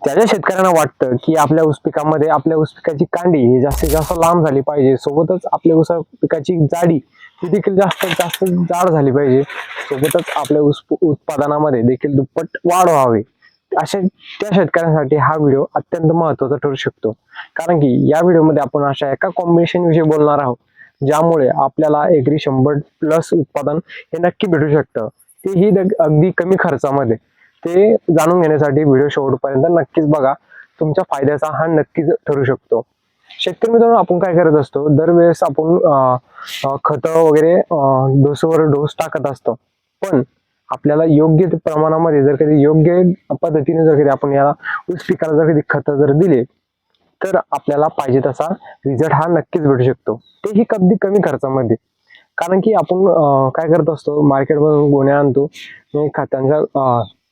त्याच्या शेतकऱ्यांना वाटतं की आपल्या ऊस पिकामध्ये आपल्या ऊस पिकाची कांडी ही जास्तीत जास्त लांब झाली पाहिजे, सोबतच आपल्या ऊस पिकाची जाडी ही देखील जास्तीत जास्त जाड झाली पाहिजे, सोबतच आपल्या ऊस उत्पादनामध्ये देखील दुप्पट वाढ व्हावी. अशा त्या शेतकऱ्यांसाठी हा व्हिडिओ अत्यंत महत्त्वाचा ठरू शकतो. कारण की या व्हिडिओमध्ये आपण अशा एका कॉम्बिनेशन विषयी बोलणार आहोत ज्यामुळे आपल्याला एकरी 100+ उत्पादन हे नक्की भेटू शकतं, तेही अगदी कमी खर्चामध्ये. ते जाणून घेण्यासाठी व्हिडिओ शेवटपर्यंत नक्कीच बघा. तुमच्या फायद्याचा हा नक्कीच ठरू शकतो. शेतकरी मित्रांनो, आपण काय करत असतो, दरवेळेस आपण खतं वगैरे डोसवर डोस टाकत असतो, पण आपल्याला योग्य प्रमाणामध्ये जर कधी योग्य पद्धतीने जर कधी आपण याला ऊस पिकाला जर कधी खतं जर दिले तर आपल्याला पाहिजे तसा रिझल्ट हा नक्कीच भेटू शकतो, तेही अगदी कमी खर्चामध्ये. कारण की आपण काय करत असतो, मार्केटमधून गोण्या आणतो, खतांच्या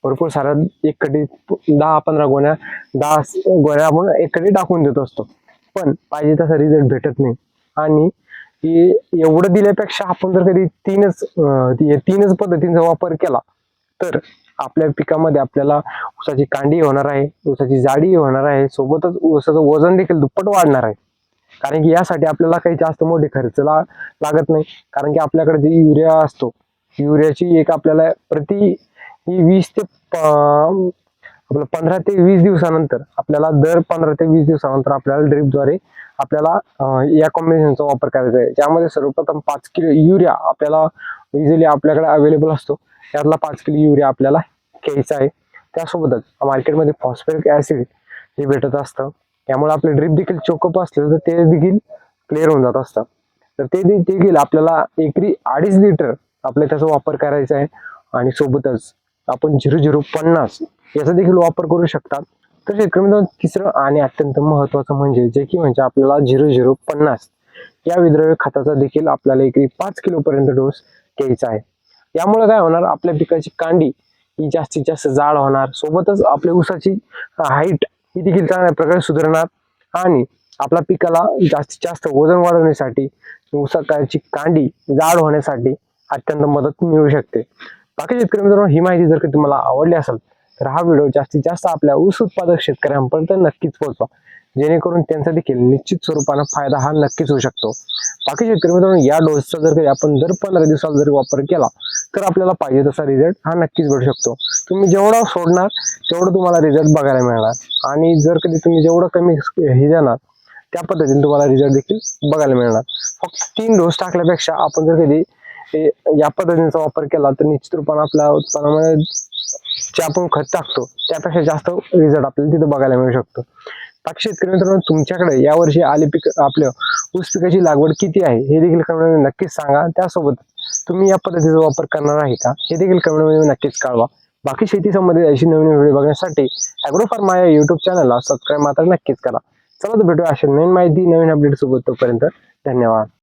भरपूर साऱ्या एक कटी 10-15 गोण्या 10 गोण्या आपण एक कटी टाकून देत असतो, पण पाहिजे तसा रिझल्ट भेटत नाही. आणि एवढं दिल्यापेक्षा आपण जर कधी तीनच पद्धतींचा वापर केला तर आपल्या पिकामध्ये आपल्याला ऊसाची कांडी होणार आहे, ऊसाची जाडी होणार आहे, सोबतच ऊसाचं वजन देखील दुप्पट वाढणार आहे. कारण की यासाठी आपल्याला काही जास्त मोठे खर्च लागत नाही. कारण की आपल्याकडे जे युरिया असतो, युरियाची एक आपल्याला प्रति 20 ते आपलं 15 ते 20 दिवसानंतर आपल्याला दर 15 ते 20 दिवसानंतर आपल्याला ड्रिपद्वारे आपल्याला या कॉम्बिनेशनचा वापर करायचा आहे, ज्यामध्ये सर्वप्रथम 5 किलो युरिया आपल्याला इझिली आपल्याकडे अवेलेबल असतो. त्यातला 5 किलो युरिया आपल्याला घ्यायचा आहे. त्यासोबतच मार्केटमध्ये फॉस्फरिक ऍसिड हे भेटत असतं, त्यामुळे आपले ड्रिप देखील चोकअप असले तर ते देखील क्लिअर होऊन जात असतं. तर ते देखील आपल्याला एकरी 2.5 लिटर आपल्या त्याचा वापर करायचा आहे. आणि सोबतच आपण 0050 याचा देखील वापर करू शकतात. तर शेतकरी मित्रांनो, तिसरं आणि अत्यंत महत्वाचं म्हणजे आपल्याला 0050 या विद्रव्य खताचा देखील आपल्याला एकरी 5 किलो पर्यंत डोस घ्यायचा आहे. यामुळे काय होणार, आपल्या पिकाची कांडी ही जास्तीत जास्त जाड होणार, सोबतच आपल्या ऊसाची हाईट ही देखील चांगल्या प्रकारे सुधारणार आणि आपल्या पिकाला जास्तीत जास्त वजन वाढवण्यासाठी, ऊसाची कांडी जाड होण्यासाठी अत्यंत मदत मिळू शकते. बाकी शेतकरी मित्रांनो, ही माहिती जर का तुम्हाला आवडली असेल तर हा व्हिडिओ जास्तीत जास्त आपल्या ऊस उत्पादक शेतकऱ्यांपर्यंत नक्कीच पोहोचवा, जेणेकरून त्यांचा देखील निश्चित स्वरूपाने फायदा हा नक्कीच होऊ शकतो. बाकी शेतकरी मित्रांनो, या डोसचा जर कधी आपण दर 15 दिवसात जर वापर केला तर आपल्याला पाहिजे तसा रिझल्ट हा नक्कीच भेटू शकतो. तुम्ही जेवढा सोडणार तेवढं तुम्हाला रिझल्ट बघायला मिळणार, आणि जर कधी तुम्ही जेवढं कमी हे देणार त्या पद्धतीने तुम्हाला रिझल्ट देखील बघायला मिळणार. फक्त 3 डोस टाकल्यापेक्षा आपण जर कधी या पद्धतीचा वापर केला तर निश्चित रूपाने आपल्या उत्पन्नामध्ये जे आपण खत टाकतो त्यापेक्षा जास्त रिझल्ट आपल्याला तिथे बघायला मिळू शकतो. बाकी शेतकरी मित्रांनो, तुमच्याकडे यावर्षी आपल्या ऊस पिकाची लागवड किती आहे हे देखील कमेंटमध्ये नक्कीच सांगा. त्यासोबत तुम्ही या पद्धतीचा वापर करणार आहे का हे देखील कमेंटमध्ये नक्कीच कळवा. बाकी शेती संबंधित अशी नवीन व्हिडिओ बघण्यासाठी ॲग्रोफार्मा या युट्यूब चॅनलला सबस्क्राईब मात्र नक्कीच करा. चला तर भेटूया अशा नवीन माहिती नवीन अपडेट सोबत. तोपर्यंत धन्यवाद.